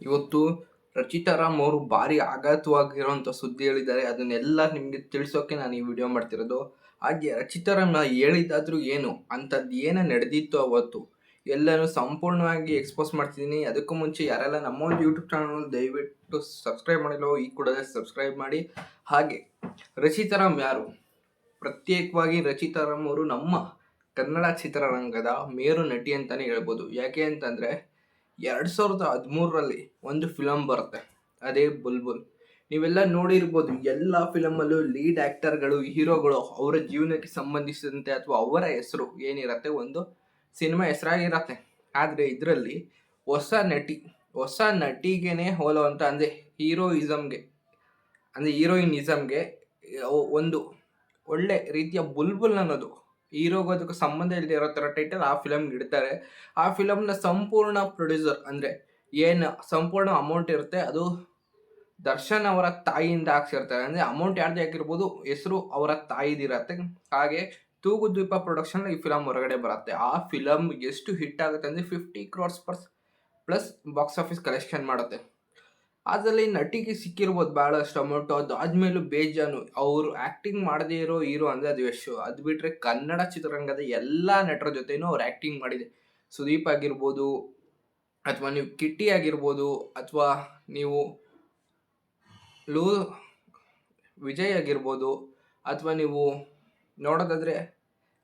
ಇವತ್ತು ರಚಿತಾ ರಾಮ್ ಅವರು ಭಾರಿ ಆಘಾತವಾಗಿರುವಂಥ ಸುದ್ದಿ ಹೇಳಿದ್ದಾರೆ. ಅದನ್ನೆಲ್ಲ ನಿಮಗೆ ತಿಳಿಸೋಕೆ ನಾನು ಈ ವಿಡಿಯೋ ಮಾಡ್ತಿರೋದು. ಹಾಗೆ ರಚಿತಾ ರಾಮ್ ಹೇಳಿದ್ದಾದ್ರೂ ಏನು ಅಂಥದ್ದು ಏನು ನಡೆದಿತ್ತು ಅವತ್ತು ಎಲ್ಲನೂ ಸಂಪೂರ್ಣವಾಗಿ ಎಕ್ಸ್ಪೋಸ್ ಮಾಡ್ತಿದ್ದೀನಿ. ಅದಕ್ಕೂ ಮುಂಚೆ ಯಾರೆಲ್ಲ ನಮ್ಮ ಒಂದು ಯೂಟ್ಯೂಬ್ ಚಾನಲ್ ದಯವಿಟ್ಟು ಸಬ್ಸ್ಕ್ರೈಬ್ ಮಾಡಿಲ್ಲವೋ ಈ ಕೂಡಲೇ ಸಬ್ಸ್ಕ್ರೈಬ್ ಮಾಡಿ. ಹಾಗೆ ರಚಿತಾ ರಾಮ್ ಯಾರು? ಪ್ರತ್ಯೇಕವಾಗಿ ರಚಿತಾ ರಾಮ್ ಅವರು ನಮ್ಮ ಕನ್ನಡ ಚಿತ್ರರಂಗದ ಮೇರು ನಟಿ ಅಂತಲೇ ಹೇಳ್ಬೋದು. ಯಾಕೆ ಅಂತಂದರೆ 2013ರಲ್ಲಿ ಒಂದು ಫಿಲಮ್ ಬರುತ್ತೆ, ಅದೇ ಬುಲ್ಬುಲ್. ನೀವೆಲ್ಲ ನೋಡಿರ್ಬೋದು. ಎಲ್ಲ ಫಿಲಮಲ್ಲೂ ಲೀಡ್ ಆ್ಯಕ್ಟರ್ಗಳು, ಹೀರೋಗಳು ಅವರ ಜೀವನಕ್ಕೆ ಸಂಬಂಧಿಸಿದಂತೆ ಅಥವಾ ಅವರ ಹೆಸರು ಏನಿರತ್ತೆ ಒಂದು ಸಿನಿಮಾ ಹೆಸರಾಗಿರತ್ತೆ. ಆದರೆ ಇದರಲ್ಲಿ ಹೊಸ ನಟಿಗೇನೆ ಹೋಲುವಂಥ ಅಂದರೆ ಹೀರೋಯಿನಿಸಮ್ಗೆ ಒಂದು ಒಳ್ಳೆ ರೀತಿಯ ಬುಲ್ಬುಲ್ ಅನ್ನೋದು ಹೀರೋಗೂ ಅದಕ್ಕೆ ಸಂಬಂಧ ಇಲ್ಲದೆ ಇರೋ ಥರ ಟೈಟಲ್ ಆ ಫಿಲಮ್ಗೆ ಇಡ್ತಾರೆ. ಆ ಫಿಲಮ್ನ ಸಂಪೂರ್ಣ ಪ್ರೊಡ್ಯೂಸರ್ ಅಂದರೆ ಏನು ಸಂಪೂರ್ಣ ಅಮೌಂಟ್ ಇರುತ್ತೆ ಅದು ದರ್ಶನ್ ಅವರ ತಾಯಿಯಿಂದ ಹಾಕ್ಸಿರ್ತಾರೆ. ಅಂದರೆ ಅಮೌಂಟ್ ಯಾರ್ದು ಹಾಕಿರ್ಬೋದು, ಹೆಸರು ಅವರ ತಾಯಿದಿರತ್ತೆ. ಹಾಗೆ ತೂಗುದ್ವೀಪ ಪ್ರೊಡಕ್ಷನ್ ಈ ಫಿಲಮ್ ಹೊರಗಡೆ ಬರುತ್ತೆ. ಆ ಫಿಲಮ್ ಎಷ್ಟು ಹಿಟ್ ಆಗುತ್ತೆ ಅಂದರೆ 50 crores plus box office collection ಮಾಡುತ್ತೆ. ಅದರಲ್ಲಿ ನಟಿಗೆ ಸಿಕ್ಕಿರ್ಬೋದು ಭಾಳಷ್ಟು ಅಮೌಂಟು. ಅದಾದ್ಮೇಲೂ ಬೇಜಾನು ಅವರು ಆ್ಯಕ್ಟಿಂಗ್ ಮಾಡದೇ ಇರೋ ಹೀರೋ ಅಂದರೆ ಅದು ಯಶ್. ಅದು ಬಿಟ್ಟರೆ ಕನ್ನಡ ಚಿತ್ರರಂಗದ ಎಲ್ಲ ನಟರ ಜೊತೆನೂ ಅವ್ರು ಆ್ಯಕ್ಟಿಂಗ್ ಮಾಡಿದೆ. ಸುದೀಪ್ ಆಗಿರ್ಬೋದು, ಅಥವಾ ನೀವು ಕಿಟ್ಟಿ ಆಗಿರ್ಬೋದು, ಅಥವಾ ನೀವು ವಿಜಯ್ ಆಗಿರ್ಬೋದು, ಅಥವಾ ನೀವು ನೋಡೋದಾದರೆ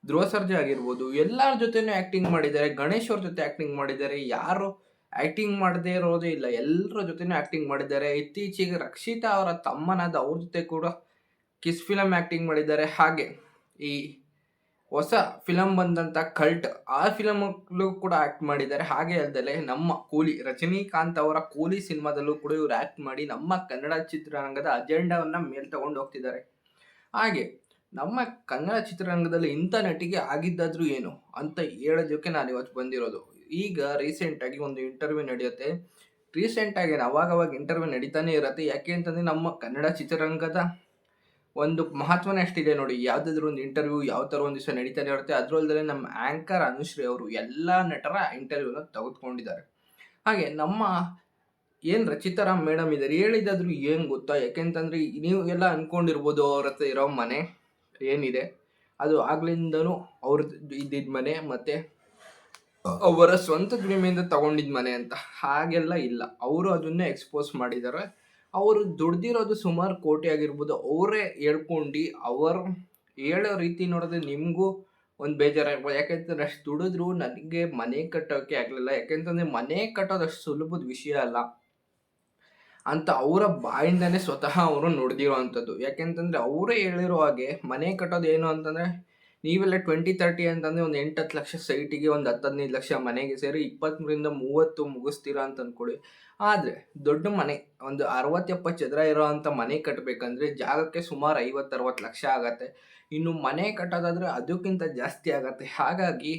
ಧ್ರುವ ಸರ್ಜಾ ಆಗಿರ್ಬೋದು, ಎಲ್ಲರ ಜೊತೆನೂ ಆ್ಯಕ್ಟಿಂಗ್ ಮಾಡಿದ್ದಾರೆ. ಗಣೇಶ್ ಅವ್ರ ಜೊತೆ ಆ್ಯಕ್ಟಿಂಗ್ ಮಾಡಿದ್ದಾರೆ. ಯಾರು ಆ್ಯಕ್ಟಿಂಗ್ ಮಾಡದೇ ಇರೋದೇ ಇಲ್ಲ, ಎಲ್ಲರ ಜೊತೆನೂ ಆ್ಯಕ್ಟಿಂಗ್ ಮಾಡಿದ್ದಾರೆ. ಇತ್ತೀಚೆಗೆ ರಕ್ಷಿತಾ ಅವರ ತಮ್ಮನಾದ ಅವ್ರ ಜೊತೆ ಕೂಡ ಕಿಸ್ ಫಿಲಮ್ ಆ್ಯಕ್ಟಿಂಗ್ ಮಾಡಿದ್ದಾರೆ. ಹಾಗೆ ಈ ಹೊಸ ಫಿಲಮ್ ಬಂದಂಥ ಕಲ್ಟ್, ಆ ಫಿಲಮಲ್ಲೂ ಕೂಡ ಆ್ಯಕ್ಟ್ ಮಾಡಿದ್ದಾರೆ. ಹಾಗೆ ಅಲ್ಲದೆ ನಮ್ಮ ಕೂಲಿ ರಜನಿಕಾಂತ್ ಅವರ ಕೂಲಿ ಸಿನಿಮಾದಲ್ಲೂ ಕೂಡ ಇವರು ಆ್ಯಕ್ಟ್ ಮಾಡಿ ನಮ್ಮ ಕನ್ನಡ ಚಿತ್ರರಂಗದ ಅಜೆಂಡಾವನ್ನು ಮೇಲೆ ತಗೊಂಡು ಹೋಗ್ತಿದ್ದಾರೆ. ಹಾಗೆ ನಮ್ಮ ಕನ್ನಡ ಚಿತ್ರರಂಗದಲ್ಲಿ ಇಂಥ ನಟಿಗೆ ಆಗಿದ್ದಾದ್ರೂ ಏನು ಅಂತ ಹೇಳೋದಕ್ಕೆ ನಾನು ಇವತ್ತು ಬಂದಿರೋದು. ಈಗ ರೀಸೆಂಟಾಗಿ ಒಂದು ಇಂಟರ್ವ್ಯೂ ನಡೆಯುತ್ತೆ. ರೀಸೆಂಟಾಗಿ ಅವಾಗವಾಗ ಇಂಟರ್ವ್ಯೂ ನಡೀತಾನೆ ಇರುತ್ತೆ. ಯಾಕೆ ಅಂತಂದರೆ ನಮ್ಮ ಕನ್ನಡ ಚಿತ್ರರಂಗದ ಒಂದು ಮಹತ್ವನೇ ಅಷ್ಟಿದೆ ನೋಡಿ. ಯಾವುದಾದ್ರೂ ಒಂದು ಇಂಟರ್ವ್ಯೂ ಯಾವ ಥರ ಒಂದು ದಿವಸ ನಡೀತಾನೆ ಇರುತ್ತೆ. ಅದರಲ್ಲದೆ ನಮ್ಮ ಆ್ಯಂಕರ್ ಅನುಶ್ರೀ ಅವರು ಎಲ್ಲ ನಟರ ಇಂಟರ್ವ್ಯೂನ ತೆಗೆದುಕೊಂಡಿದ್ದಾರೆ. ಹಾಗೆ ನಮ್ಮ ಏನು ರಚಿತಾ ರಾಮ್ ಮೇಡಮ್ ಇದ್ದಾರೆ ಹೇಳಿದಾದ್ರೂ ಏನು ಗೊತ್ತಾ? ಯಾಕೆಂತಂದರೆ ನೀವು ಎಲ್ಲ ಅಂದ್ಕೊಂಡಿರ್ಬೋದು ಅವ್ರ ಹತ್ರ ಇರೋ ಮನೆ ಏನಿದೆ ಅದು ಆಗ್ಲಿಂದನೂ ಅವ್ರದ್ದು ಇದ್ದಿದ್ದ ಮನೆ ಮತ್ತು ಅವರ ಸ್ವಂತ ದುಡಿಮೆಯಿಂದ ತಗೊಂಡಿದ್ದ ಮನೆ ಅಂತ. ಹಾಗೆಲ್ಲ ಇಲ್ಲ, ಅವರು ಅದನ್ನೇ ಎಕ್ಸ್ಪೋಸ್ ಮಾಡಿದ್ದಾರೆ. ಅವರು ದುಡ್ದಿರೋದು ಸುಮಾರು ಕೋಟಿ ಆಗಿರ್ಬೋದು. ಅವರೇ ಹೇಳ್ಕೊಂಡು ಅವರು ಹೇಳೋ ರೀತಿ ನೋಡಿದ್ರೆ ನಿಮಗೂ ಒಂದು ಬೇಜಾರಾಗ್ಬೋದು. ಯಾಕೆಂತಂದ್ರೆ ಅಷ್ಟು ದುಡಿದ್ರು ನನಗೆ ಮನೆ ಕಟ್ಟೋಕ್ಕೆ ಆಗಲಿಲ್ಲ, ಯಾಕೆಂತಂದರೆ ಮನೆ ಕಟ್ಟೋದು ಅಷ್ಟು ಸುಲಭದ ವಿಷಯ ಅಲ್ಲ ಅಂತ ಅವರ ಬಾಯಿಂದನೇ ಸ್ವತಃ ಅವರು ನುಡಿದಿರೋ ಅಂಥದ್ದು. ಯಾಕೆಂತಂದರೆ ಅವರೇ ಹೇಳಿರೋ ಹಾಗೆ ಮನೆ ಕಟ್ಟೋದು ಏನು ಅಂತಂದರೆ ನೀವೆಲ್ಲ 20-30 ಅಂತಂದರೆ ಒಂದು 8-10 ಲಕ್ಷ ಸೈಟಿಗೆ, ಒಂದು 10-15 ಲಕ್ಷ ಮನೆಗೆ ಸೇರಿ 20-30 ಮುಗಿಸ್ತೀರಾ ಅಂತ ಅಂದ್ಕೊಳ್ಳಿ. ಆದರೆ ದೊಡ್ಡ ಮನೆ ಒಂದು 60-70 ಚದರ ಇರೋ ಅಂಥ ಮನೆ ಕಟ್ಟಬೇಕಂದ್ರೆ ಜಾಗಕ್ಕೆ ಸುಮಾರು 50-60 ಲಕ್ಷ ಆಗತ್ತೆ. ಇನ್ನು ಮನೆ ಕಟ್ಟೋದಾದರೆ ಅದಕ್ಕಿಂತ ಜಾಸ್ತಿ ಆಗತ್ತೆ. ಹಾಗಾಗಿ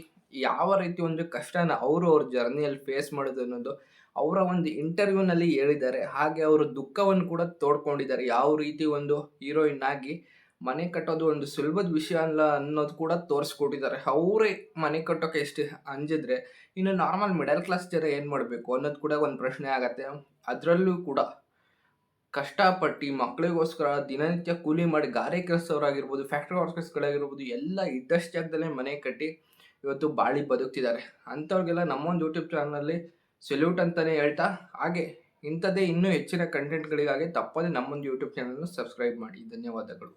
ಯಾವ ರೀತಿ ಒಂದು ಕಷ್ಟನ ಅವ್ರ ಜರ್ನಿಯಲ್ಲಿ ಫೇಸ್ ಮಾಡೋದು ಅನ್ನೋದು ಅವರ ಒಂದು ಇಂಟರ್ವ್ಯೂನಲ್ಲಿ ಹೇಳಿದ್ದಾರೆ. ಹಾಗೆ ಅವರು ದುಃಖವನ್ನು ಕೂಡ ತೋಡ್ಕೊಂಡಿದ್ದಾರೆ. ಯಾವ ರೀತಿ ಒಂದು ಹೀರೋಯಿನ್ ಆಗಿ ಮನೆ ಕಟ್ಟೋದು ಒಂದು ಸುಲಭದ ವಿಷಯ ಅಲ್ಲ ಅನ್ನೋದು ಕೂಡ ತೋರಿಸ್ಕೊಟ್ಟಿದ್ದಾರೆ. ಅವರೇ ಮನೆ ಕಟ್ಟೋಕೆ ಎಷ್ಟು ಅಂಜಿದ್ರೆ ಇನ್ನು ನಾರ್ಮಲ್ ಮಿಡಲ್ ಕ್ಲಾಸ್ ಜನ ಏನು ಮಾಡಬೇಕು ಅನ್ನೋದು ಕೂಡ ಒಂದು ಪ್ರಶ್ನೆ ಆಗತ್ತೆ. ಅದರಲ್ಲೂ ಕೂಡ ಕಷ್ಟಪಟ್ಟು ಮಕ್ಕಳಿಗೋಸ್ಕರ ದಿನನಿತ್ಯ ಕೂಲಿ ಮಾಡಿ ಗಾರೆ ಕೆಲಸದವರಾಗಿರ್ಬೋದು, ಫ್ಯಾಕ್ಟ್ರಿ ವರ್ಕರ್ಸ್ಗಳಾಗಿರ್ಬೋದು, ಎಲ್ಲ ಇದ್ದಷ್ಟು ಜಾಗದಲ್ಲೇ ಮನೆ ಕಟ್ಟಿ ಇವತ್ತು ಬಾಳಿ ಬದುಕ್ತಿದ್ದಾರೆ. ಅಂಥವ್ರಿಗೆಲ್ಲ ನಮ್ಮೊಂದು ಯೂಟ್ಯೂಬ್ ಚಾನಲಲ್ಲಿ ಸೆಲ್ಯೂಟ್ ಅಂತಲೇ ಹೇಳ್ತಾ, ಹಾಗೆ ಇಂಥದ್ದೇ ಇನ್ನೂ ಹೆಚ್ಚಿನ ಕಂಟೆಂಟ್ಗಳಿಗಾಗಿ ತಪ್ಪದೇ ನಮ್ಮೊಂದು ಯೂಟ್ಯೂಬ್ ಚಾನಲ್ನ ಸಬ್ಸ್ಕ್ರೈಬ್ ಮಾಡಿ. ಧನ್ಯವಾದಗಳು.